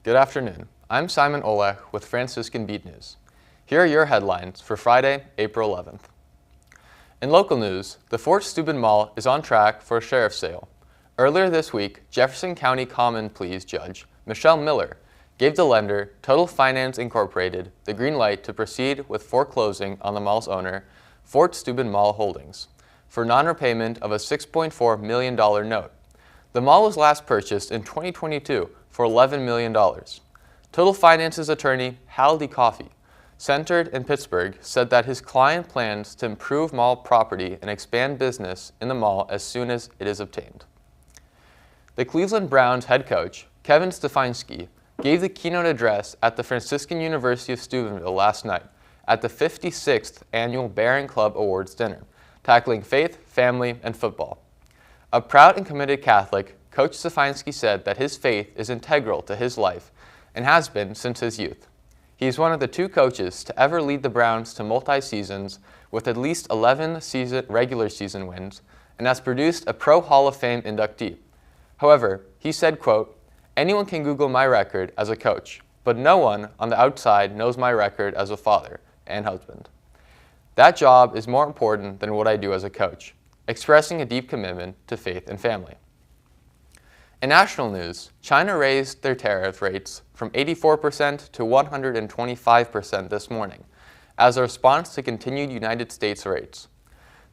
Good afternoon. I'm Simon Olech with Franciscan Beat News. Here are your headlines for Friday, April 11th. In local news, the Fort Steuben Mall is on track for a sheriff's sale. Earlier this week, Jefferson County Common Pleas Judge Michelle Miller gave the lender, Total Finance Incorporated, the green light to proceed with foreclosing on the mall's owner, Fort Steuben Mall Holdings, for non-repayment of a $6.4 million note. The mall was last purchased in 2022 for $11 million. Total Finance's attorney, Hal DeCoffey, centered in Pittsburgh, said that his client plans to improve mall property and expand business in the mall as soon as it is obtained. The Cleveland Browns head coach, Kevin Stefanski, gave the keynote address at the Franciscan University of Steubenville last night at the 56th Annual Barron Club Awards dinner, tackling faith, family, and football. A proud and committed Catholic, Coach Stefanski said that his faith is integral to his life and has been since his youth. He is one of the 2 coaches to ever lead the Browns to multi-seasons with at least 11 regular season wins and has produced a Pro Hall of Fame inductee. However, he said, quote, "Anyone can Google my record as a coach, but no one on the outside knows my record as a father and husband. That job is more important than what I do as a coach," expressing a deep commitment to faith and family. In national news, China raised their tariff rates from 84% to 125% this morning as a response to continued United States rates.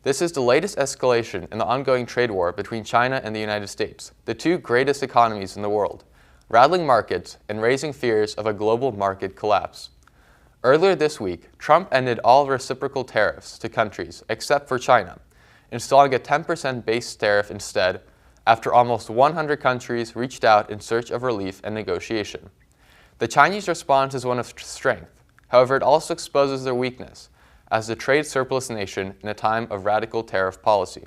This is the latest escalation in the ongoing trade war between China and the United States, the 2 greatest economies in the world, rattling markets and raising fears of a global market collapse. Earlier this week, Trump ended all reciprocal tariffs to countries except for China, installing a 10% base tariff instead, after almost 100 countries reached out in search of relief and negotiation. The Chinese response is one of strength. However, it also exposes their weakness as the trade surplus nation in a time of radical tariff policy.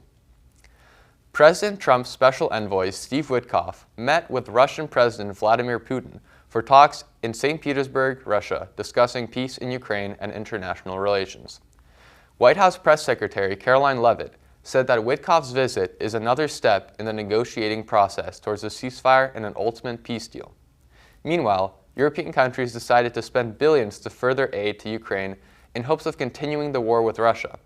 President Trump's special envoy, Steve Witkoff, met with Russian President Vladimir Putin for talks in St. Petersburg, Russia, discussing peace in Ukraine and international relations. White House Press Secretary Caroline Leavitt said that Witkoff's visit is another step in the negotiating process towards a ceasefire and an ultimate peace deal. Meanwhile, European countries decided to spend billions to further aid to Ukraine in hopes of continuing the war with Russia.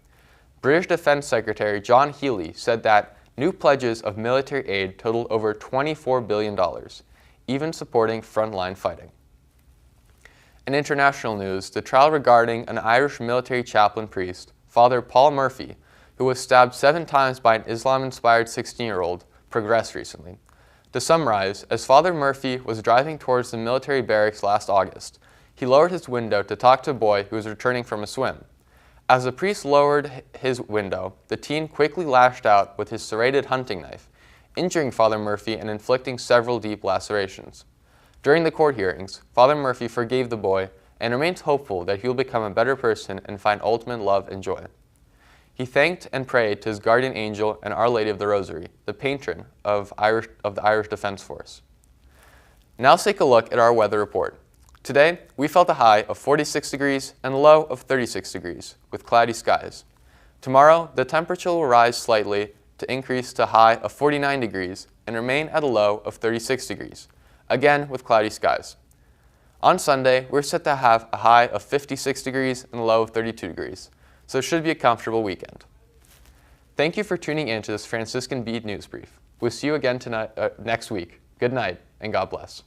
British Defense Secretary John Healey said that new pledges of military aid totaled over $24 billion, even supporting frontline fighting. In international news, the trial regarding an Irish military chaplain priest, Father Paul Murphy, who was stabbed 7 times by an Islam-inspired 16-year-old, progressed recently. To summarize, as Father Murphy was driving towards the military barracks last August, he lowered his window to talk to a boy who was returning from a swim. As the priest lowered his window, the teen quickly lashed out with his serrated hunting knife, injuring Father Murphy and inflicting several deep lacerations. During the court hearings, Father Murphy forgave the boy and remains hopeful that he will become a better person and find ultimate love and joy. He thanked and prayed to his guardian angel and Our Lady of the Rosary, the patron of the Irish Defense Force. Now let's take a look at our weather report. Today, we felt a high of 46 degrees and a low of 36 degrees, with cloudy skies. Tomorrow, the temperature will rise slightly to increase to a high of 49 degrees and remain at a low of 36 degrees, again with cloudy skies. On Sunday, we're set to have a high of 56 degrees and a low of 32 degrees. So it should be a comfortable weekend. Thank you for tuning in to this Franciscan Beat News Brief. We'll see you again next week. Good night, and God bless.